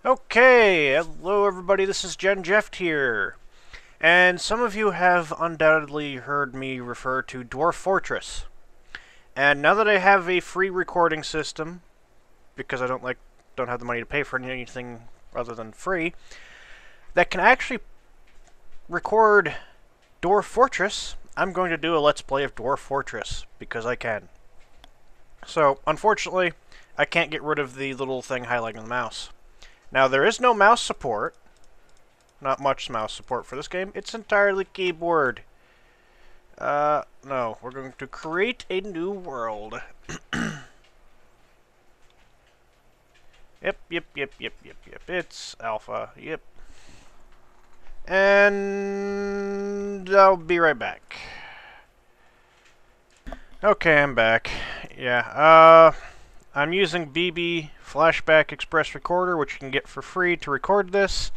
Okay, hello everybody, this is Gen Jeff here. And some of you have undoubtedly heard me refer to Dwarf Fortress. And now that I have a free recording system, because I don't have the money to pay for anything other than free, that can actually record Dwarf Fortress, I'm going to do a Let's Play of Dwarf Fortress, because I can. So, unfortunately, I can't get rid of the little thing highlighting the mouse. Now, there is no mouse support. Not much mouse support for this game. It's entirely keyboard. No. We're going to create a new world. Yep. It's alpha. Yep. And I'll be right back. Okay, I'm back. Yeah, I'm using BB Flashback Express Recorder, which you can get for free to record this.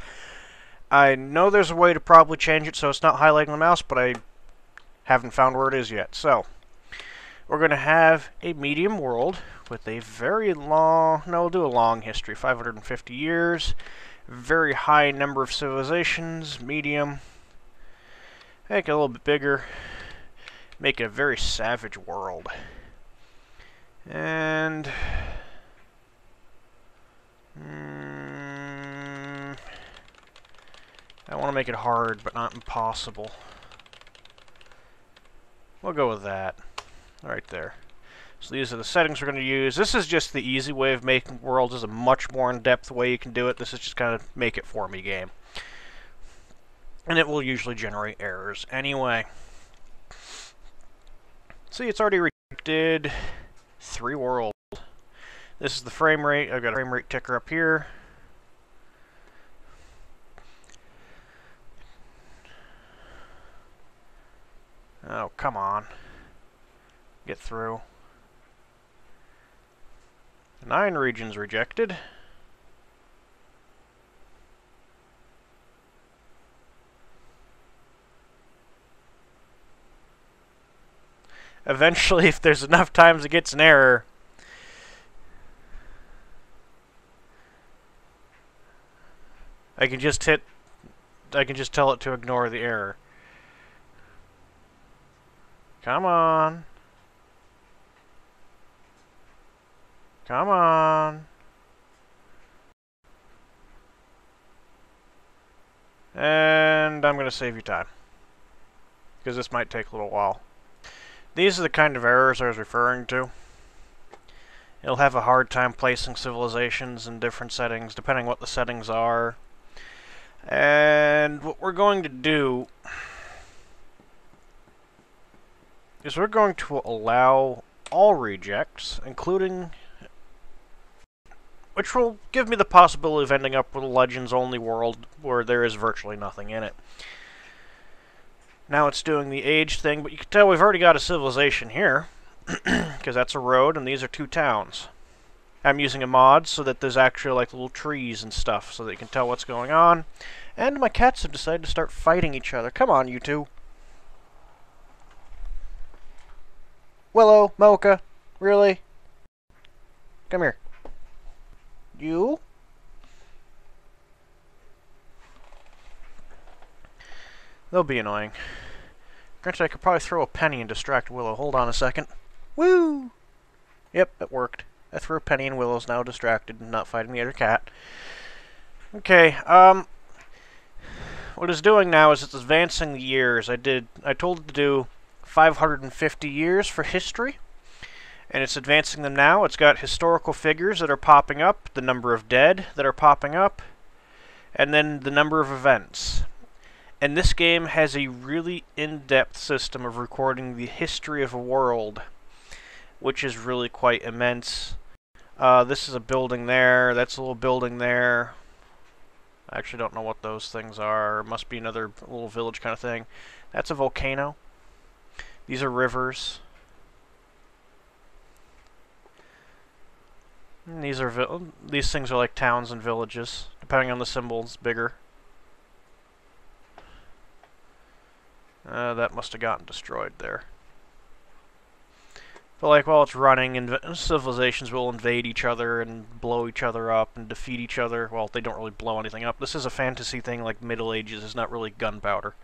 I know there's a way to probably change it so it's not highlighting the mouse, but I haven't found where it is yet. So, we're going to have a medium world with a very long, no, we'll do a long history, 550 years, very high number of civilizations, medium, make it a little bit bigger, make it a very savage world. And I want to make it hard, but not impossible. We'll go with that. Right there. So these are the settings we're going to use. This is just the easy way of making worlds. There's a much more in-depth way you can do it. This is just kind of make it for me game. And it will usually generate errors anyway. See, it's already rejected 3 worlds. This is the frame rate. I've got a frame rate ticker up here. Oh, come on. Get through. 9 regions rejected. Eventually, if there's enough times it gets an error, I can just tell it to ignore the error. Come on. Come on. And I'm going to save you time, because this might take a little while. These are the kind of errors I was referring to. It'll have a hard time placing civilizations in different settings, depending what the settings are. And what we're going to do is we're going to allow all rejects, including, which will give me the possibility of ending up with a Legends-only world where there is virtually nothing in it. Now it's doing the age thing, but you can tell we've already got a civilization here, because that's a road, and these are 2 towns. I'm using a mod so that there's actually like little trees and stuff, so that you can tell what's going on. And my cats have decided to start fighting each other. Come on, you two. Willow, Mocha, really? Come here. You? They'll be annoying. Granted, I could probably throw a penny and distract Willow. Hold on a second. Woo! Yep, it worked. I threw a penny and Willow's now distracted and not fighting the other cat. Okay, what it's doing now is it's advancing the years. I told it to do 550 years for history, and it's advancing them now. It's got historical figures that are popping up, the number of dead that are popping up, and then the number of events. And this game has a really in-depth system of recording the history of a world, which is really quite immense. This is a building there, that's a little building there. I actually don't know what those things are. It must be another little village kind of thing. That's a volcano. These are rivers. And these things are like towns and villages. Depending on the symbols, bigger. That must have gotten destroyed there. But like while it's running, civilizations will invade each other and blow each other up and defeat each other. Well, they don't really blow anything up. This is a fantasy thing like Middle Ages. It's not really gunpowder.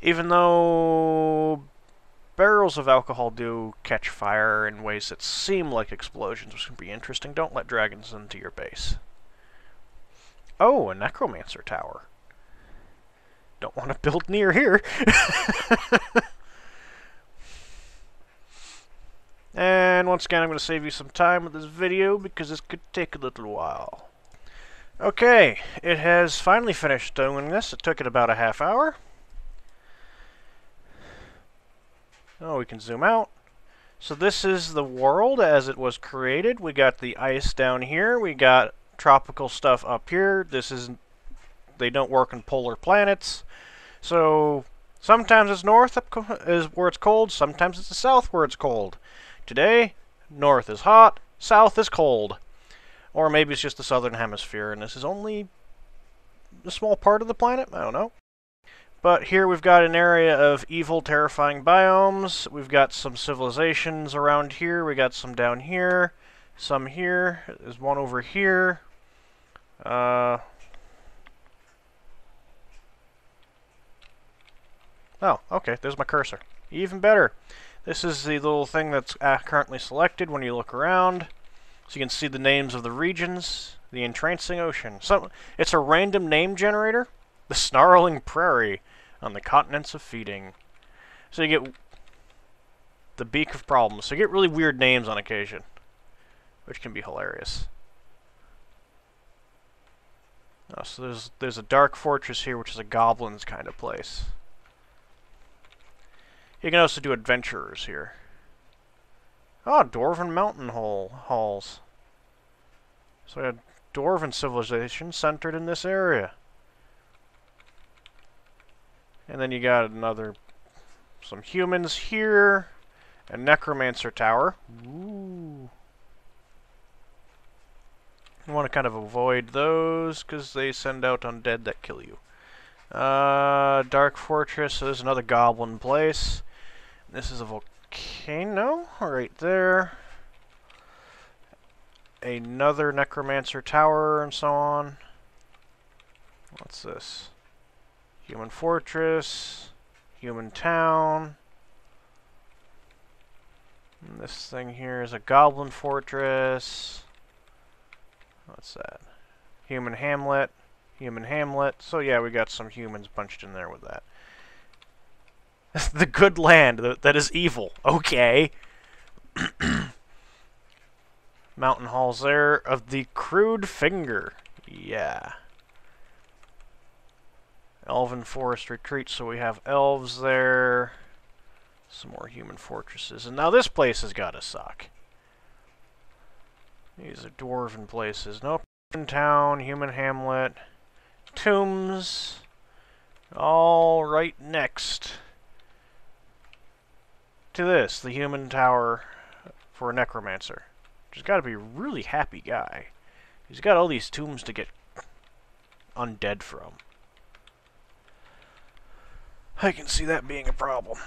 Even though barrels of alcohol do catch fire in ways that seem like explosions, which can be interesting. Don't let dragons into your base. Oh, a necromancer tower. Don't want to build near here. And once again, I'm going to save you some time with this video because this could take a little while. Okay, it has finally finished doing this. It took it about a half hour. Oh, we can zoom out. So this is the world as it was created. We got the ice down here. We got tropical stuff up here. They don't work on polar planets. So sometimes it's north is where it's cold. Sometimes it's the south where it's cold. Today, north is hot, south is cold. Or maybe it's just the southern hemisphere, and this is only a small part of the planet? I don't know. But here we've got an area of evil, terrifying biomes. We've got some civilizations around here. We got some down here, some here. There's one over here. Oh, okay, there's my cursor. Even better. This is the little thing that's currently selected when you look around. So you can see the names of the regions. The Entrancing Ocean. So it's a random name generator. The Snarling Prairie on the Continents of Feeding. So you get the Beak of Problems. So you get really weird names on occasion, which can be hilarious. Oh, so there's a Dark Fortress here, which is a goblins kind of place. You can also do adventurers here. Oh, Dwarven Mountain Halls. So we had Dwarven civilization centered in this area. And then you got some humans here. A necromancer tower. Ooh. You want to kind of avoid those, because they send out undead that kill you. Dark Fortress, so there's another goblin place. This is a volcano right there. Another necromancer tower and so on. What's this? Human fortress. Human town. And this thing here is a goblin fortress. What's that? Human hamlet. Human hamlet. So yeah, we got some humans bunched in there with that. The good land that is evil. Okay. Mountain halls there of the crude finger. Yeah. Elven forest retreat, so we have elves there. Some more human fortresses. And now this place has got to suck. These are dwarven places. Nope. Human town, human hamlet, tombs. All right next to this, the human tower for a necromancer. Which has got to be a really happy guy. He's got all these tombs to get undead from. I can see that being a problem.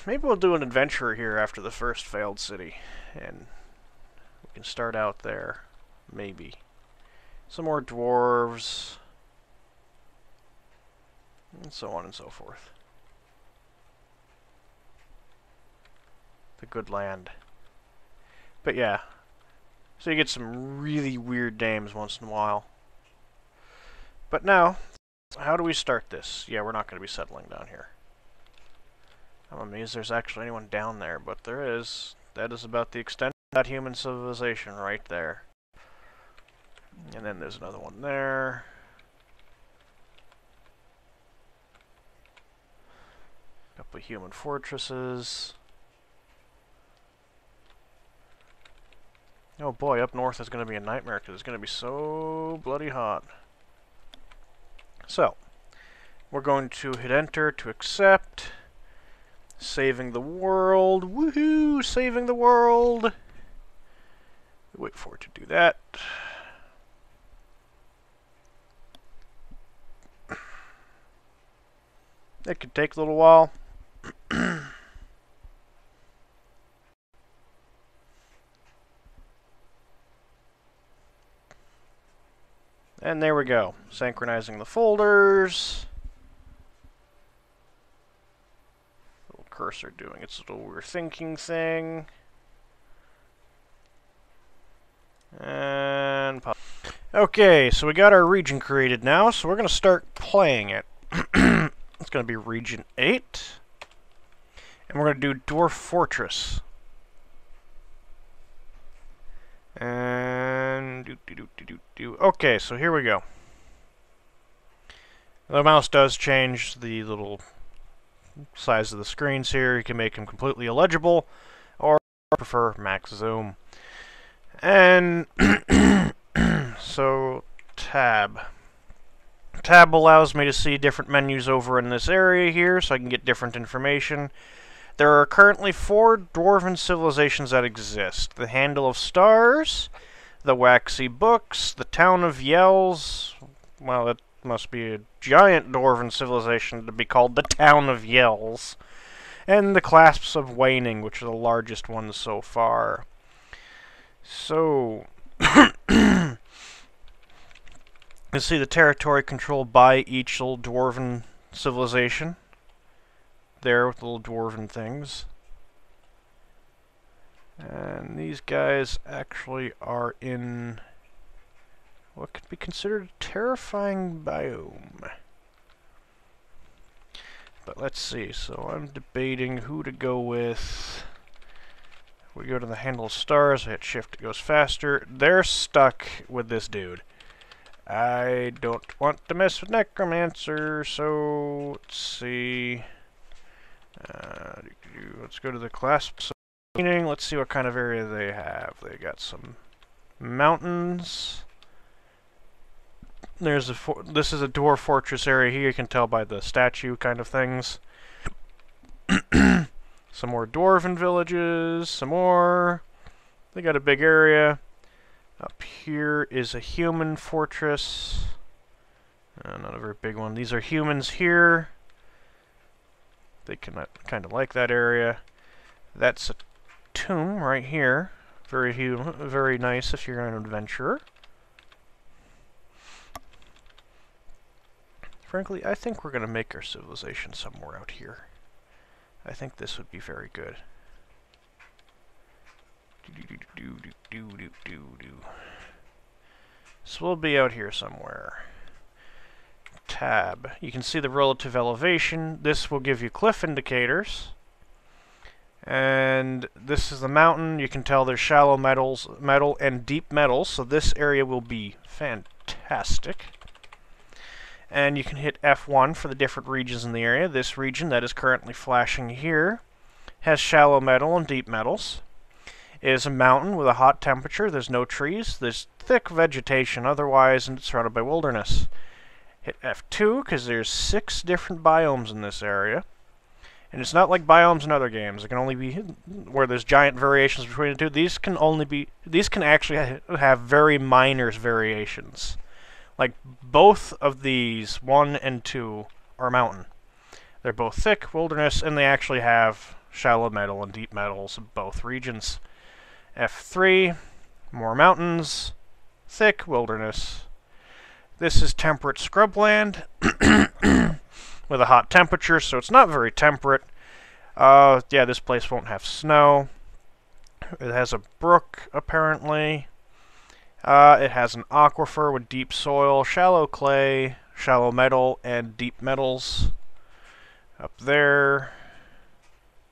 Maybe we'll do an adventure here after the first failed city. And we can start out there. Maybe. Some more dwarves. And so on and so forth. The good land. But yeah. So you get some really weird names once in a while. But now, how do we start this? Yeah, we're not going to be settling down here. I'm amazed there's actually anyone down there, but there is. That is about the extent of that human civilization right there. And then there's another one there. Couple of human fortresses. Oh boy, up north is going to be a nightmare because it's going to be so bloody hot. So, we're going to hit enter to accept. Saving the world. Woohoo! Saving the world! Wait for it to do that. It could take a little while. And there we go. Synchronizing the folders. Little cursor doing its little weird thinking thing. And pop. Okay, so we got our region created now, so we're going to start playing it. It's going to be Region 8. And we're going to do Dwarf Fortress. And okay, so here we go. The mouse does change the little size of the screens here. You can make them completely illegible, or prefer max zoom. And so tab allows me to see different menus over in this area here, so I can get different information. There are currently 4 dwarven civilizations that exist. The Handle of Stars, the Waxy Books, the Town of Yells. Well, it must be a giant dwarven civilization to be called the Town of Yells. And the Clasps of Waning, which are the largest ones so far. So, you see the territory controlled by each little dwarven civilization. There with the little dwarven things. And these guys actually are in what could be considered a terrifying biome. But let's see, so I'm debating who to go with. We go to the Handle of Stars, I hit shift, it goes faster. They're stuck with this dude. I don't want to mess with Necromancer, so let's see. Let's go to the Clasps. Let's see what kind of area they have. They got some mountains. There's this is a Dwarf Fortress area here. You can tell by the statue kind of things. Some more Dwarven villages. Some more. They got a big area. Up here is a human fortress. Not a very big one. These are humans here. They can kind of like that area. That's a tomb right here. Very nice if you're an adventurer. Frankly, I think we're going to make our civilization somewhere out here. I think this would be very good. So we'll be out here somewhere. Tab. You can see the relative elevation. This will give you cliff indicators. And this is the mountain. You can tell there's shallow metal and deep metals, so this area will be fantastic. And you can hit F1 for the different regions in the area. This region that is currently flashing here has shallow metal and deep metals. It is a mountain with a hot temperature. There's no trees. There's thick vegetation otherwise, and it's surrounded by wilderness. Hit F2 because there's 6 different biomes in this area. And it's not like biomes in other games. It can only be where there's giant variations between the two. These can actually have very minor variations. Like both of these, 1 and 2, are mountain. They're both thick, wilderness, and they actually have shallow metal and deep metals in both regions. F3, more mountains, thick, wilderness. This is temperate scrubland with a hot temperature, so it's not very temperate. Yeah, this place won't have snow. It has a brook, apparently. It has an aquifer with deep soil, shallow clay, shallow metal, and deep metals. Up there,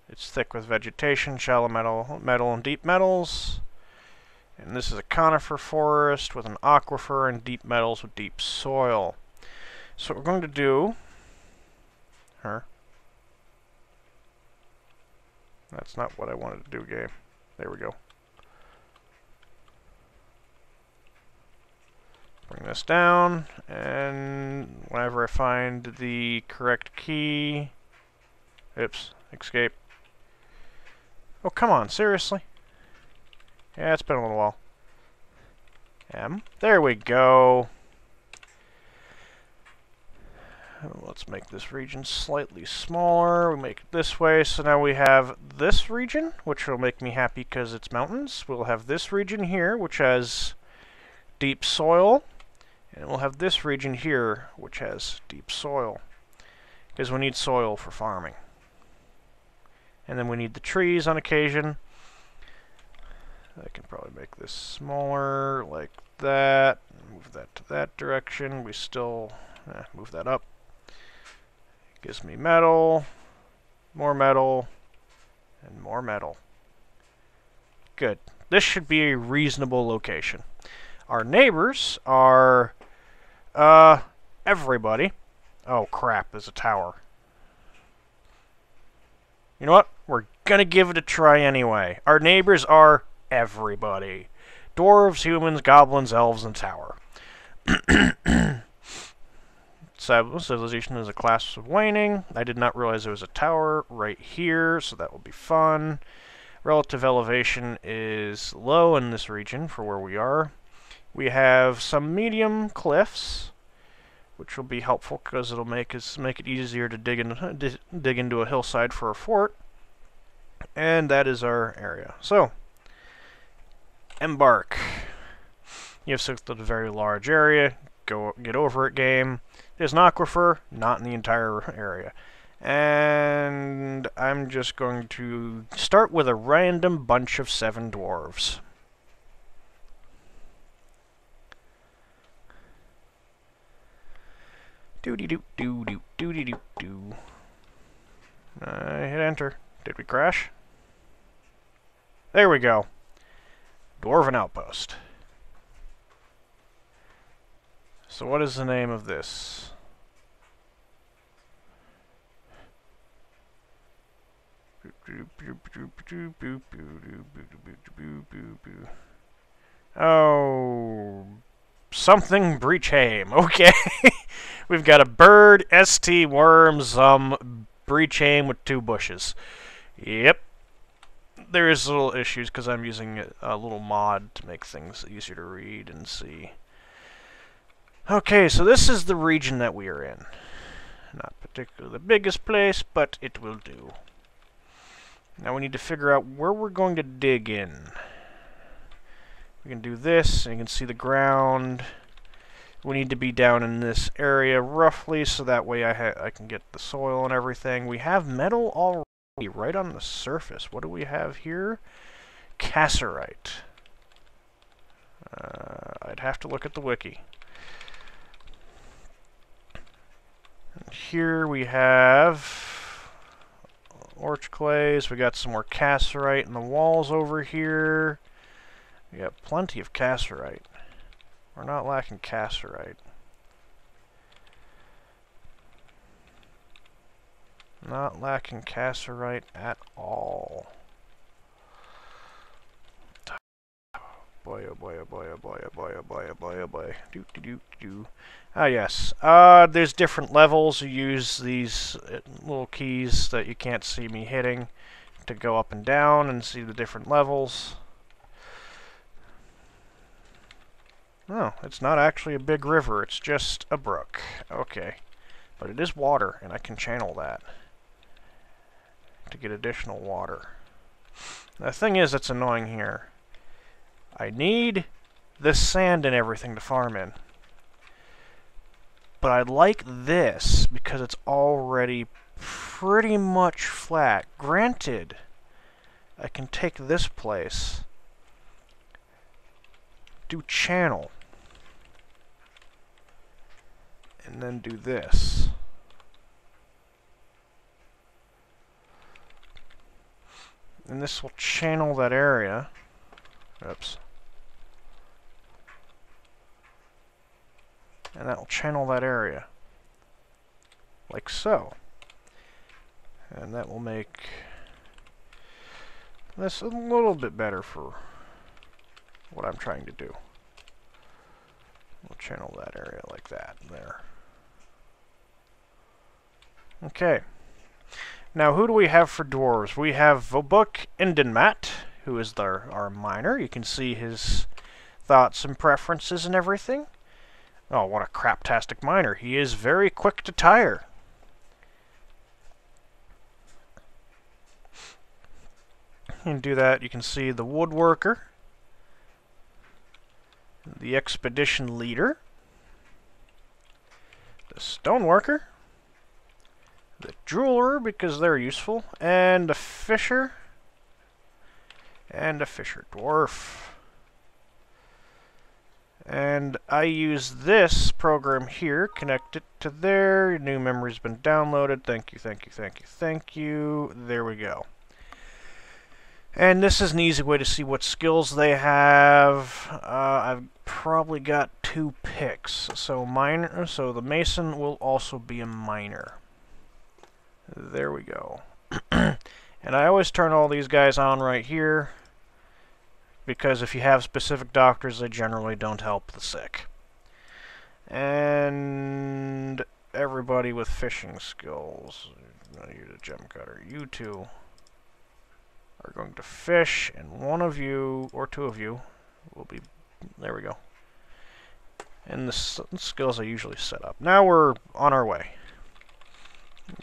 it's thick with vegetation, shallow metal, and deep metals. And this is a conifer forest with an aquifer and deep metals with deep soil. So what we're going to do... That's not what I wanted to do, game. There we go. Bring this down, and whenever I find the correct key... Oops, escape. Oh, come on, seriously? Yeah, it's been a little while. M. There we go. Let's make this region slightly smaller. We make it this way, so now we have this region, which will make me happy because it's mountains. We'll have this region here, which has deep soil, And we'll have this region here, which has deep soil, because we need soil for farming. And then we need the trees on occasion. I can probably make this smaller, like that. Move that to that direction. We still move that up. Gives me metal, and more metal. Good. This should be a reasonable location. Our neighbors are everybody. Oh crap, there's a tower. You know what? We're gonna give it a try anyway. Our neighbors are everybody. Dwarves, humans, goblins, elves, and tower. Civilization is a class of waning. I did not realize there was a tower right here, so that will be fun. Relative elevation is low in this region for where we are. We have some medium cliffs, which will be helpful because it'll make it easier to dig into a hillside for a fort. And that is our area. So, embark. You have selected a very large area. Get over it, game. There's an aquifer, not in the entire area. And I'm just going to start with a random bunch of 7 dwarves. Doody-doo-doo-doo-doody-doo-doo. I hit enter. Did we crash? There we go. Dwarven Outpost. So what is the name of this? Oh, something Breachhame. Okay. We've got a bird, ST worm, Breachhame with 2 bushes. Yep. There is little issues because I'm using a little mod to make things easier to read and see. Okay, so this is the region that we are in. Not particularly the biggest place, but it will do. Now we need to figure out where we're going to dig in. We can do this, and you can see the ground. We need to be down in this area roughly, so that way I can get the soil and everything. We have metal already right on the surface. What do we have here? Cassiterite. I'd have to look at the wiki. And here we have orch clays. We got some more cassiterite in the walls over here. We got plenty of cassiterite. We're not lacking cassiterite. Not lacking cassiterite at all. Boy, oh boy, oh boy, oh boy, oh boy, oh boy, oh boy, oh boy. Ah, yes. There's different levels. You use these little keys that you can't see me hitting to go up and down and see the different levels. No, it's not actually a big river. It's just a brook. Okay. But it is water, and I can channel that to get additional water. The thing is that's annoying here. I need this sand and everything to farm in. But I like this because it's already pretty much flat. Granted, I can take this place, do channel, and then do this. And this will channel that area. Oops. And that will channel that area. Like so. And that will make this a little bit better for what I'm trying to do. We'll channel that area like that. There. Okay. Now, who do we have for dwarves? We have Vobuk Indenmat, who is our miner. You can see his thoughts and preferences and everything. Oh, what a craptastic miner. He is very quick to tire. And do that, you can see the woodworker, the expedition leader, the stoneworker, the jeweler, because they're useful, and the fisher, and a fisher dwarf. And I use this program here, connect it to there. New memory's been downloaded. Thank you, thank you, thank you, thank you. There we go. And this is an easy way to see what skills they have. I've probably got 2 picks. So the mason will also be a miner. There we go. And I always turn all these guys on right here, because if you have specific doctors, they generally don't help the sick. And everybody with fishing skills. I use a gem cutter. You two are going to fish, and one of you, or 2 of you, will be... There we go. And the skills I usually set up. Now we're on our way.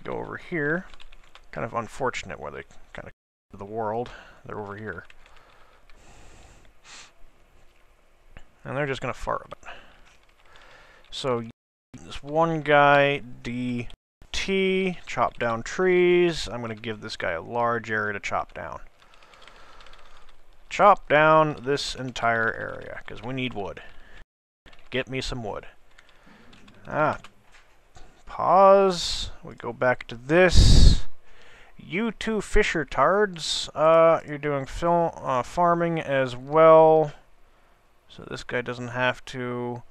Go over here. Kind of unfortunate where they kind of the world. They're over here. And they're just going to fart a bit. So, this one guy, DT, chop down trees. I'm going to give this guy a large area to chop down. Chop down this entire area, because we need wood. Get me some wood. Pause. We go back to this. You 2 fisher tards, you're doing farming as well. So this guy doesn't have to.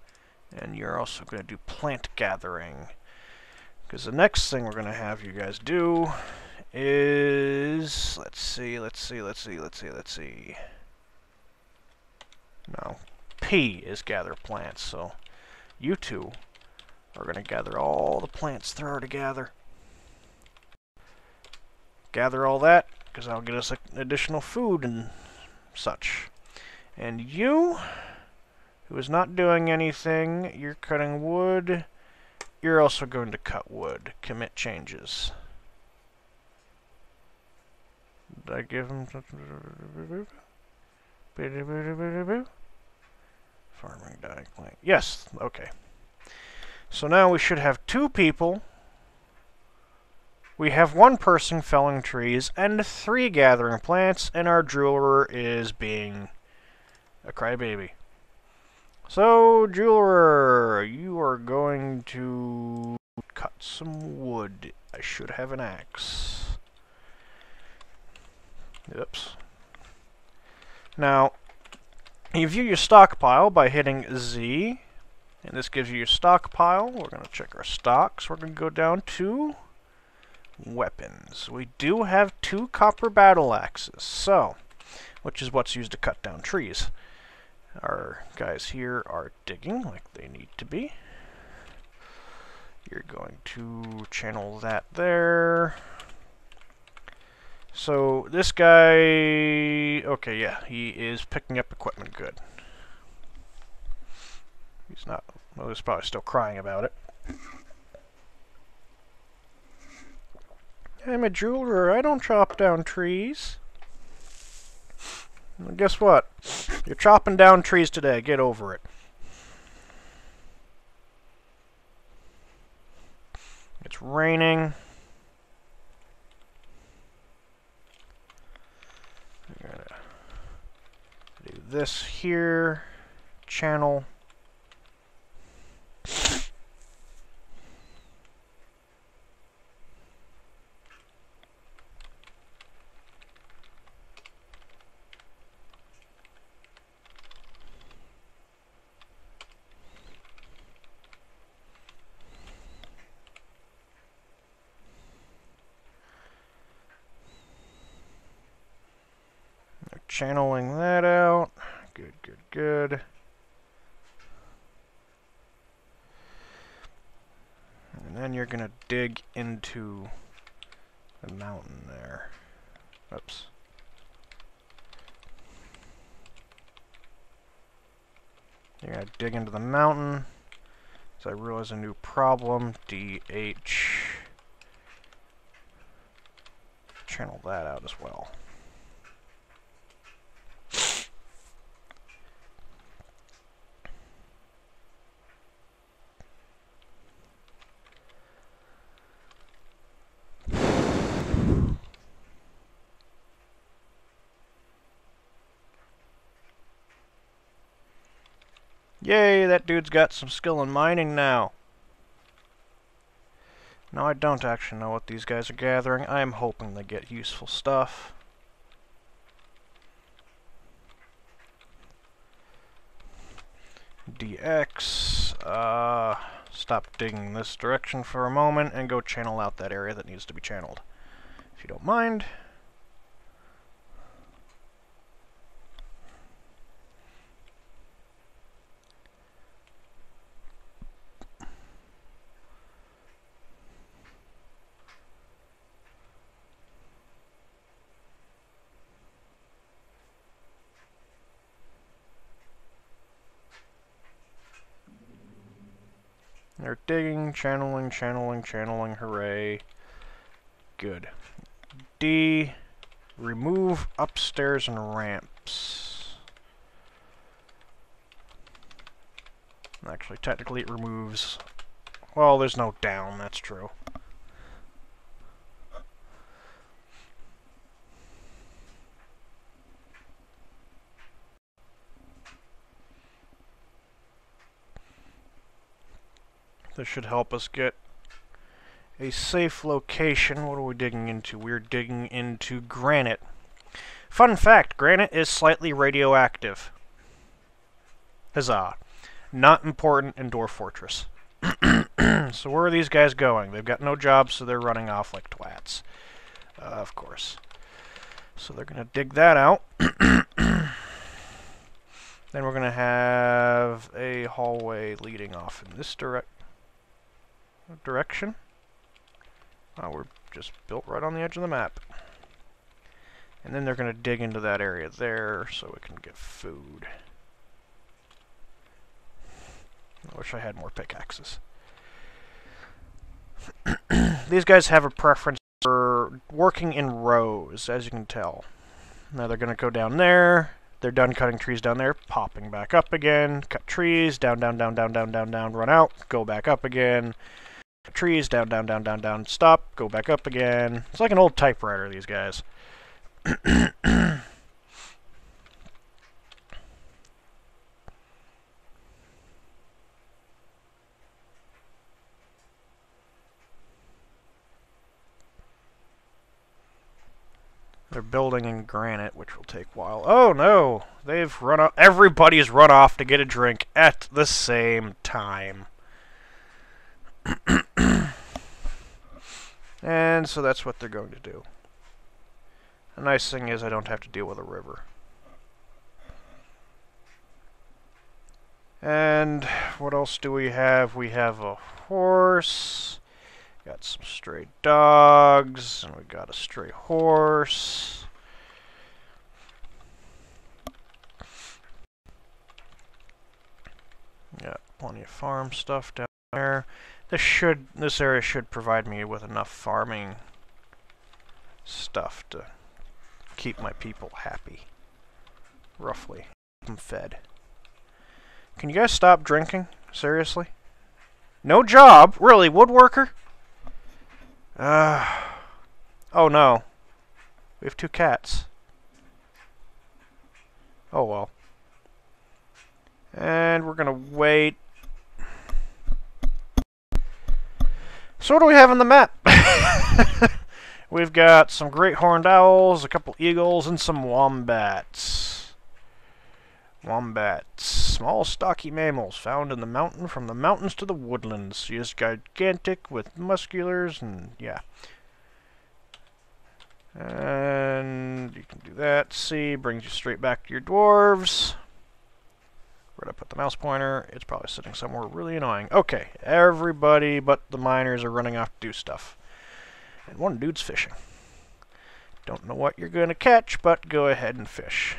And you're also going to do plant gathering. Because the next thing we're going to have you guys do is... Let's see. No. P is gather plants. So you 2 are going to gather all the plants there are to gather. Gather all that, because that'll get us additional food and such. And you... who is not doing anything, you're cutting wood. You're also going to cut wood. Commit changes. Did I give him... Farming dying plant. Yes, okay. So now we should have 2 people. We have 1 person felling trees and 3 gathering plants, and our jeweler is being a crybaby. So, jeweler, you are going to cut some wood. I should have an axe. Oops. Now, you view your stockpile by hitting Z, and this gives you your stockpile. We're going to check our stocks. We're going to go down to weapons. We do have 2 copper battle axes, so, which is what's used to cut down trees. Our guys here are digging like they need to be. You're going to channel that there. So this guy, okay, yeah, he is picking up equipment good. He's not, well, he's probably still crying about it. I'm a jeweler, I don't chop down trees. Well, guess what? You're chopping down trees today. Get over it. It's raining. I'm gonna do this here. Channel. Channeling that out. Good, good, good. And then you're going to dig into the mountain there. Oops. You're going to dig into the mountain. So I realize a new problem. DH. Channel that out as well. Yay, that dude's got some skill in mining now. Now I don't actually know what these guys are gathering. I am hoping they get useful stuff. DX. Stop digging this direction for a moment and go channel out that area that needs to be channeled. If you don't mind. They're digging, channeling, hooray. Good. D, remove upstairs and ramps. Actually, technically it removes... Well, there's no down, that's true. This should help us get a safe location. What are we digging into? We're digging into granite. Fun fact, granite is slightly radioactive. Huzzah. Not important in Dwarf Fortress. So where are these guys going? They've got no jobs, so they're running off like twats. Of course. So they're going to dig that out. Then we're going to have a hallway leading off in this direction. Oh, we're just built right on the edge of the map. And then they're going to dig into that area there so we can get food. I wish I had more pickaxes. These guys have a preference for working in rows, as you can tell. Now they're going to go down there. They're done cutting trees down there, popping back up again. Cut trees, down, down, down, down, down, down, down, run out, go back up again. Cut trees, down, down, down, down, down, stop, go back up again. It's like an old typewriter, these guys. They're building in granite, which will take a while. Oh no! They've run off. Everybody's run off to get a drink at the same time. And so that's what they're going to do. The nice thing is I don't have to deal with a river. And what else do we have? We have a horse. Got some stray dogs, and we got a stray horse. Got plenty of farm stuff down there. This area should provide me with enough farming stuff to keep my people happy. Roughly. Keep them fed. Can you guys stop drinking? Seriously? No job? Really? Woodworker? Oh no. We have 2 cats. Oh well. And we're gonna wait. So what do we have on the map? We've got some great horned owls, a couple eagles, and some wombats. Wombats. Small, stocky mammals found in the mountain from the mountains to the woodlands. She is gigantic with musculars and yeah. And you can do that. C brings you straight back to your dwarves. Where'd I put the mouse pointer? It's probably sitting somewhere really annoying. Okay, everybody but the miners are running off to do stuff. And one dude's fishing. Don't know what you're going to catch, but go ahead and fish.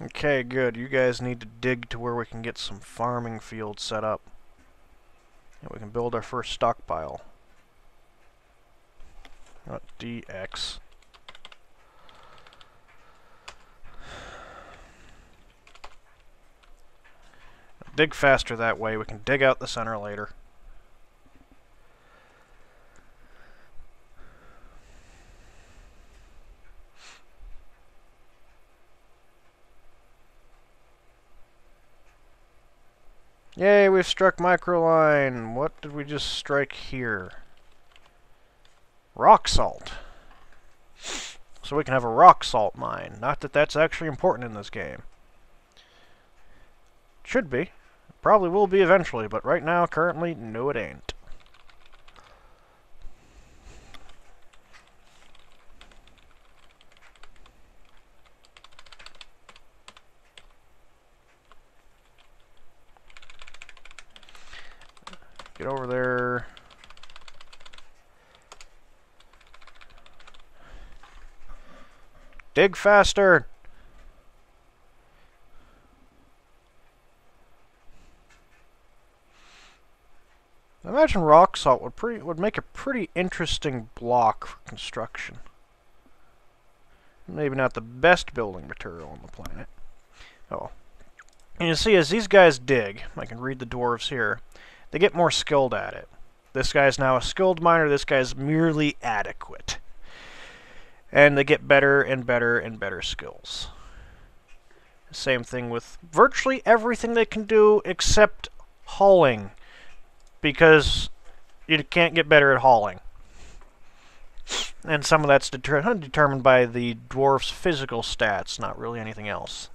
Okay, good. You guys need to dig to where we can get some farming fields set up. And we can build our first stockpile. Not DX. Dig faster that way. We can dig out the center later. Yay, we've struck microline. What did we just strike here? Rock salt. So we can have a rock salt mine. Not that that's actually important in this game. Should be. Probably will be eventually, but right now, currently, no it ain't. Get over there. Dig faster! I imagine rock salt would make a pretty interesting block for construction. Maybe not the best building material on the planet. Oh. And you see, as these guys dig, I can read the dwarves here, they get more skilled at it. This guy's now a skilled miner, this guy's merely adequate. And they get better and better and better skills. Same thing with virtually everything they can do except hauling, because you can't get better at hauling. And some of that's determined by the dwarf's physical stats, not really anything else.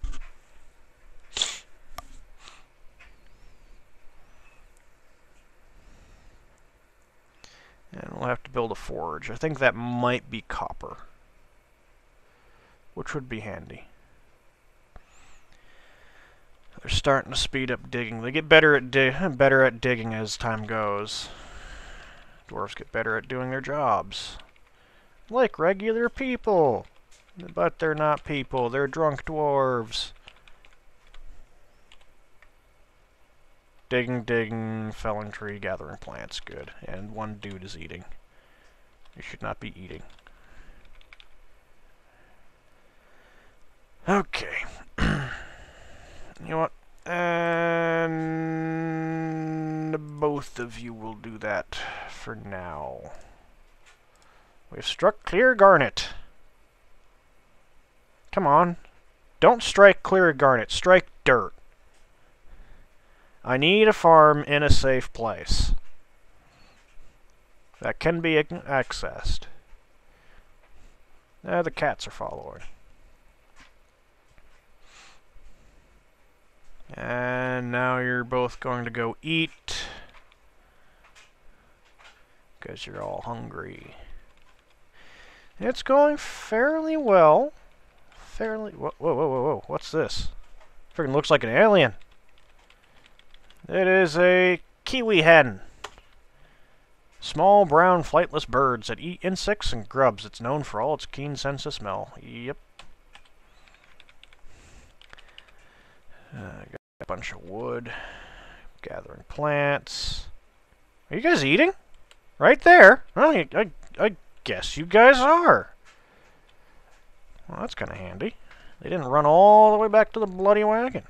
And we'll have to build a forge. I think that might be copper, which would be handy. They're starting to speed up digging. They get better at digging as time goes. Dwarves get better at doing their jobs. Like regular people. But they're not people. They're drunk dwarves. Digging, digging, felling tree, gathering plants. Good. And one dude is eating. You should not be eating. Okay. You know what? And both of you will do that for now. We've struck clear garnet. Come on. Don't strike clear garnet. Strike dirt. I need a farm in a safe place that can be accessed. The cats are following. And now you're both going to go eat, because you're all hungry. It's going fairly well. Whoa, whoa, whoa, whoa, what's this? Freaking looks like an alien. It is a kiwi hen. Small, brown, flightless birds that eat insects and grubs. It's known for all its keen sense of smell. Yep. Got a bunch of wood. Gathering plants. Are you guys eating? Right there. Well, I guess you guys are. Well, that's kind of handy. They didn't run all the way back to the bloody wagon.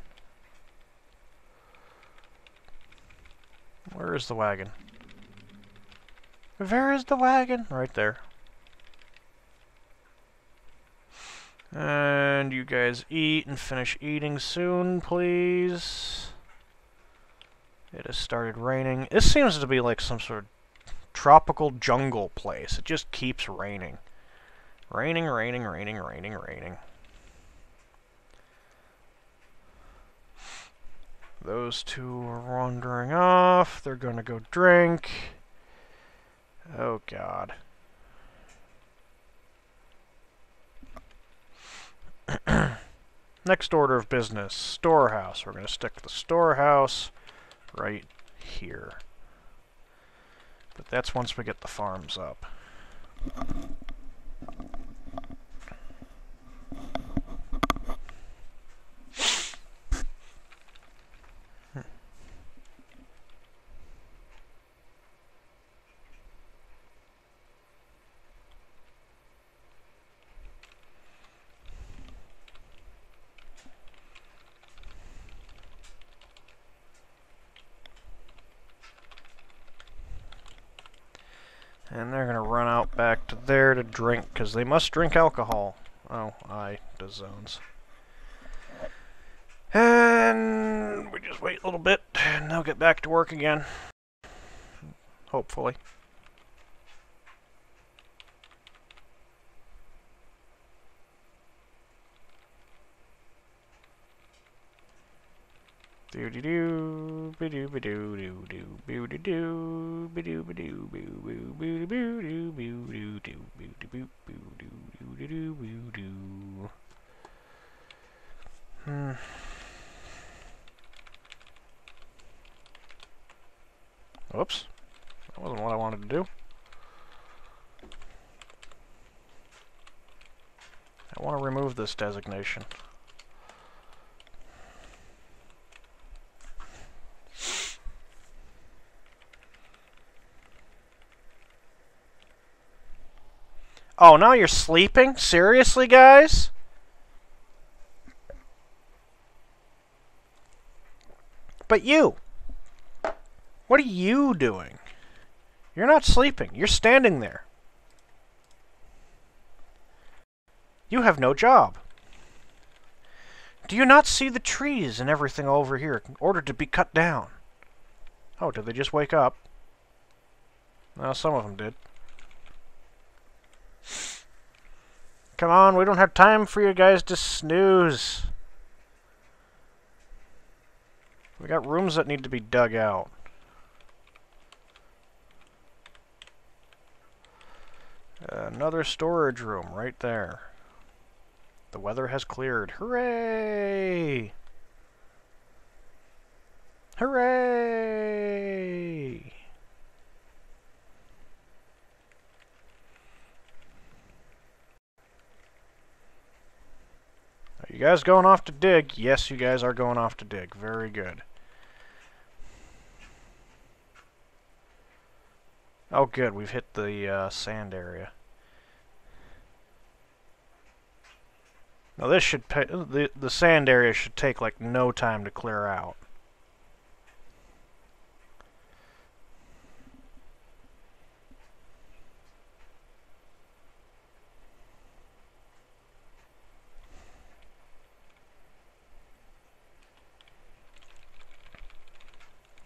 Where is the wagon? Where is the wagon? Right there. And you guys eat and finish eating soon, please. It has started raining. This seems to be like some sort of tropical jungle place. It just keeps raining. Raining, raining, raining, raining, raining. Those two are wandering off. They're gonna go drink. Oh, God. Next order of business, storehouse. We're going to stick the storehouse right here. But that's once we get the farms up. And they're going to run out back to there to drink, because they must drink alcohol. Oh, does zones. And we just wait a little bit. And they'll get back to work again. Hopefully. Do do do be do be do do do boo do do be do be do boo boo boo boo do boo do do boo do boo boo do do do boo do. Whoops. That wasn't what I wanted to do. I want to remove this designation. Oh, now you're sleeping? Seriously, guys? But you! What are you doing? You're not sleeping. You're standing there. You have no job. Do you not see the trees and everything over here ordered to be cut down? Oh, did they just wake up? Well, some of them did. Come on, we don't have time for you guys to snooze. We got rooms that need to be dug out. Another storage room right there. The weather has cleared. Hooray! Hooray! Are you guys going off to dig? Yes, you guys are going off to dig. Very good. Oh, good. We've hit the sand area. Now this should the sand area should take like no time to clear out.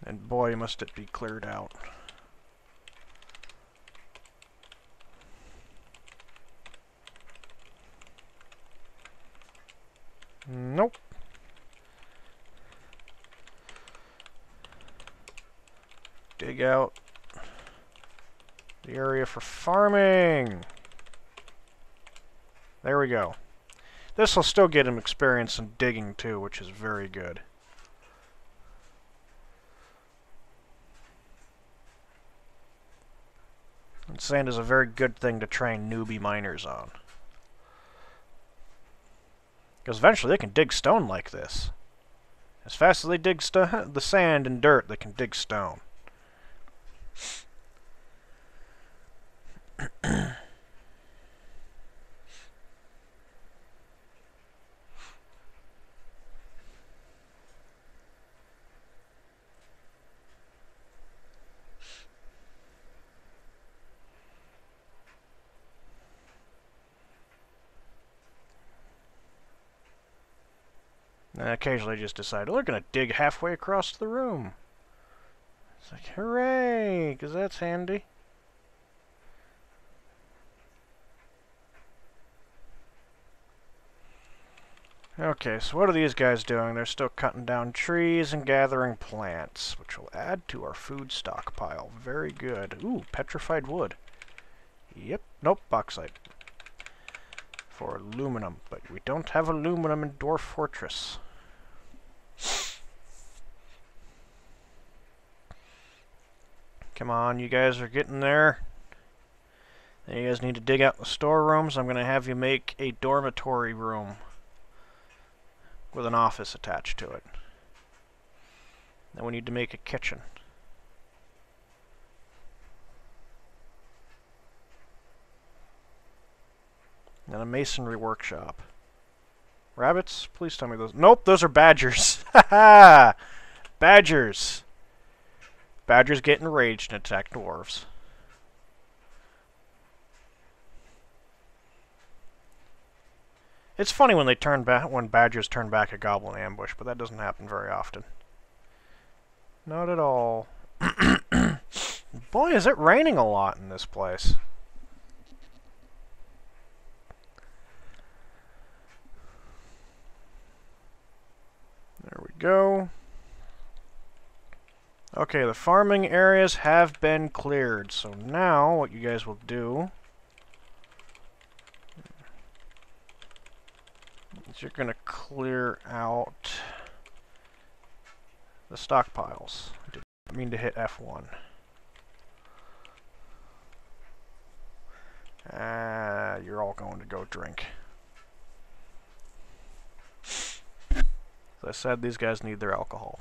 And boy, must it be cleared out. Nope. Dig out the area for farming. There we go. This will still get him experience in digging too, which is very good. And sand is a very good thing to train newbie miners on. Because eventually they can dig stone like this. As fast as they dig the sand and dirt, they can dig stone. And occasionally just decide, oh, they're going to dig halfway across the room. It's like, hooray, because that's handy. Okay, so what are these guys doing? They're still cutting down trees and gathering plants, which will add to our food stockpile. Very good. Ooh, petrified wood. Yep, nope, bauxite. For aluminum, but we don't have aluminum in Dwarf Fortress. Come on, you guys are getting there. Then you guys need to dig out the storerooms. I'm going to have you make a dormitory room with an office attached to it. Then we need to make a kitchen. And a masonry workshop. Rabbits? Please tell me those. Nope, those are badgers. Haha! Badgers! Badgers get enraged and attack dwarves. It's funny when badgers turn back a goblin ambush, but that doesn't happen very often. Not at all. Boy, is it raining a lot in this place. There we go. Okay, the farming areas have been cleared. So now, what you guys will do is you're going to clear out the stockpiles. I didn't mean to hit F1. You're all going to go drink. As I said, these guys need their alcohol.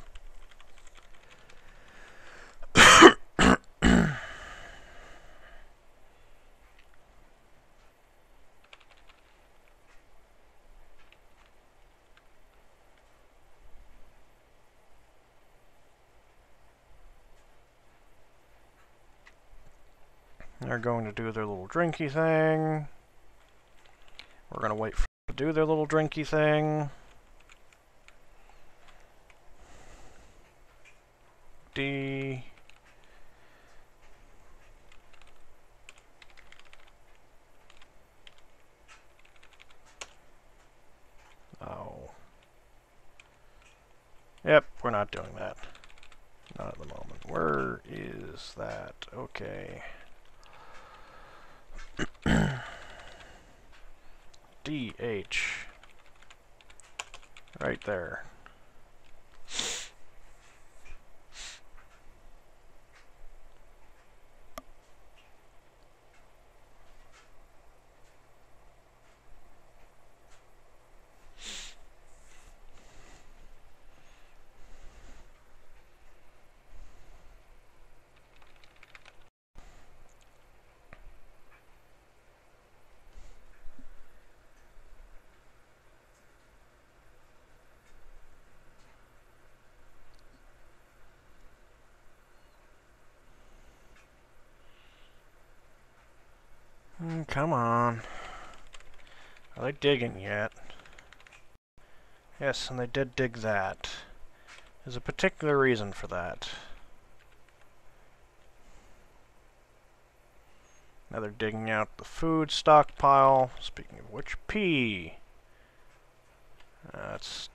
They're going to do their little drinky thing. We're going to wait for them to do their little drinky thing. D. Oh. Yep, we're not doing that. Not at the moment. Where is that? Okay. DH. Right there. Come on. Are they digging yet? Yes, and they did dig that. There's a particular reason for that. Now they're digging out the food stockpile. Speaking of which, P. That's...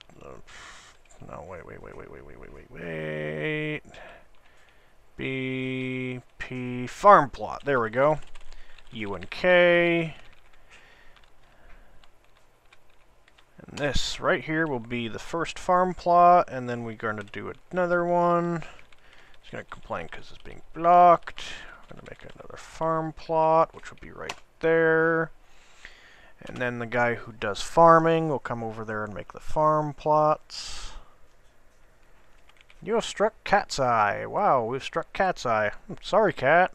no, wait. B, P, farm plot. There we go. U and K. And this right here will be the first farm plot, and then we're going to do another one. It's going to complain because it's being blocked. We're going to make another farm plot, which will be right there. And then the guy who does farming will come over there and make the farm plots. You have struck Cat's Eye. Wow, we've struck Cat's Eye. Sorry, Cat.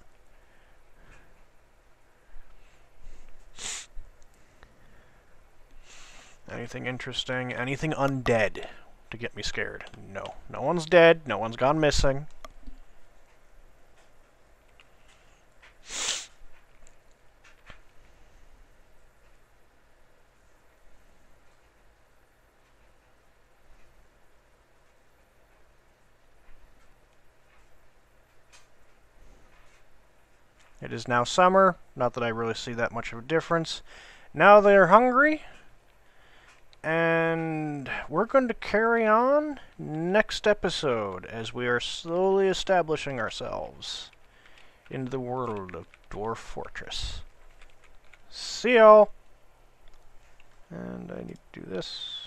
Anything interesting? Anything undead to get me scared? No. No one's dead. No one's gone missing. It is now summer. Not that I really see that much of a difference. Now they're hungry. And we're going to carry on next episode as we are slowly establishing ourselves in the world of Dwarf Fortress. See y'all! And I need to do this.